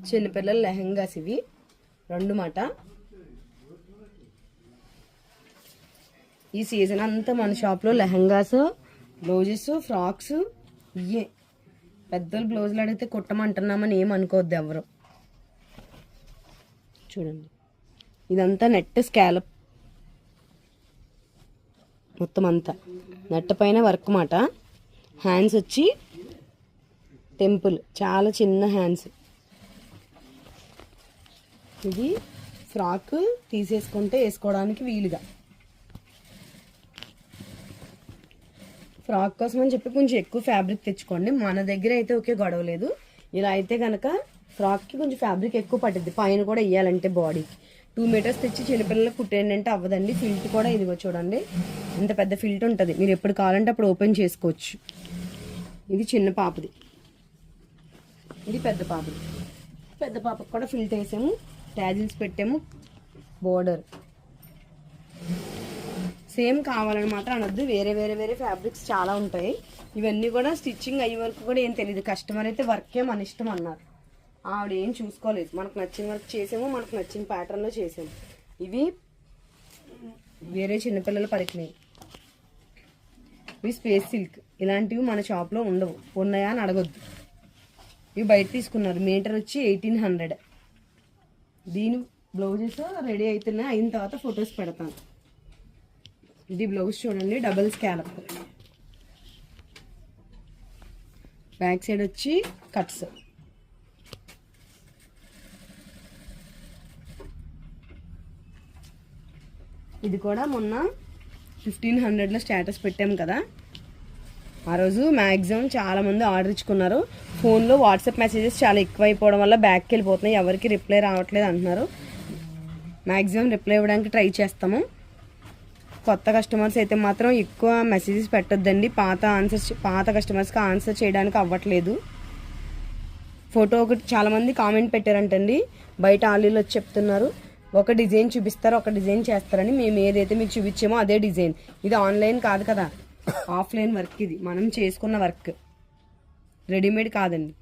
చిన్నపిల్లల లెహంగాస్ ఇవి 2 మాట. ఈ సీజన్ అంతా మన షాప్లో లెహంగాస్, బ్లౌజెస్, ఫ్రాక్స్ ఇవే. పెద్దలు బ్లౌజులు అడిగితే కుట్టమంటున్నామని ఏమనుకోవద్దు ఎవరు. చూడండి, ఇదంతా నెట్ స్కాలప్ మొత్తం అంతా నెట్ పైన వర్క్ మాట. హ్యాండ్స్ వచ్చి టెంపుల్, చాలా చిన్న హ్యాండ్స్. ఇది ఫ్రాక్ తీసేసుకుంటే వేసుకోవడానికి వీలుగా. ఫ్రాక్ కోసం అని చెప్పి కొంచెం ఎక్కువ ఫ్యాబ్రిక్ తెచ్చుకోండి. మన దగ్గర అయితే ఓకే, గొడవ లేదు. ఇలా అయితే కనుక ఫ్రాక్కి కొంచెం ఫ్యాబ్రిక్ ఎక్కువ పట్టిద్ది, పైన కూడా వేయాలంటే బాడీకి. 2 మీటర్స్ తెచ్చి చిన్నపిల్లలకు కుట్టేయండి అంటే అవ్వదండి. ఫిల్ట్ కూడా ఇదిగో చూడండి, ఇంత పెద్ద ఫిల్ట్ ఉంటుంది. మీరు ఎప్పుడు కావాలంటే అప్పుడు ఓపెన్ చేసుకోవచ్చు. ఇది చిన్న పాపది, ఇది పెద్ద పాపది. పెద్ద పాపకు కూడా ఫిల్ట్ వేసాము, ట్యాజిల్స్ పెట్టాము, బోర్డర్. సేమ్ కావాలని మాత్రం అనొద్దు, వేరే వేరే వేరే ఫ్యాబ్రిక్స్ చాలా ఉంటాయి. ఇవన్నీ కూడా స్టిచ్చింగ్ అయ్యే వరకు కూడా ఏం తెలియదు. కస్టమర్ అయితే వర్కే మన ఇష్టం అన్నారు. ఆవిడ ఏం చూసుకోలేదు, మనకు నచ్చిన వర్క్ చేసాము, మనకు నచ్చిన ప్యాటర్న్లో చేసాము. ఇవి వేరే చిన్నపిల్లల పరికినాయి. ఇవి స్పేస్ సిల్క్. ఇలాంటివి మన షాప్లో ఉండవు, ఉన్నాయా అని అడగొద్దు. ఇవి బయట తీసుకున్నారు, మీటర్ వచ్చి 1800. దీని బ్లౌజెస్ రెడీ అవుతున్నాయి, అయిన తర్వాత ఫొటోస్ పెడతాను. ఇది బ్లౌజ్ చూడండి, డబుల్ స్కాలప్. బ్యాక్ సైడ్ వచ్చి కట్స్. ఇది కూడా మొన్న 1500లో స్టేటస్ పెట్టాం కదా, ఆ రోజు మ్యాక్సిమం చాలామంది ఆర్డర్ ఇచ్చుకున్నారు. ఫోన్లో వాట్సాప్ మెసేజెస్ చాలా ఎక్కువైపోవడం వల్ల బ్యాక్కి వెళ్ళిపోతున్నాయి, ఎవరికి రిప్లై రావట్లేదు అంటున్నారు. మ్యాక్సిమం రిప్లై ఇవ్వడానికి ట్రై చేస్తాము. కొత్త కస్టమర్స్ అయితే మాత్రం ఎక్కువ మెసేజెస్ పెట్టొద్దండి. పాత కస్టమర్స్కి ఆన్సర్ చేయడానికి అవ్వట్లేదు. ఫోటో ఒకటి చాలామంది కామెంట్ పెట్టారంటండి, బయట ఆలీలో వచ్చి చెప్తున్నారు ఒక డిజైన్ చూపిస్తారు, ఒక డిజైన్ చేస్తారని. మేము ఏదైతే మీకు చూపించామో అదే డిజైన్. ఇది ఆన్లైన్ కాదు కదా, ఆఫ్లైన్ వర్క్. ఇది మనం చేసుకున్న వర్క్, రెడీమేడ్ కాదండి.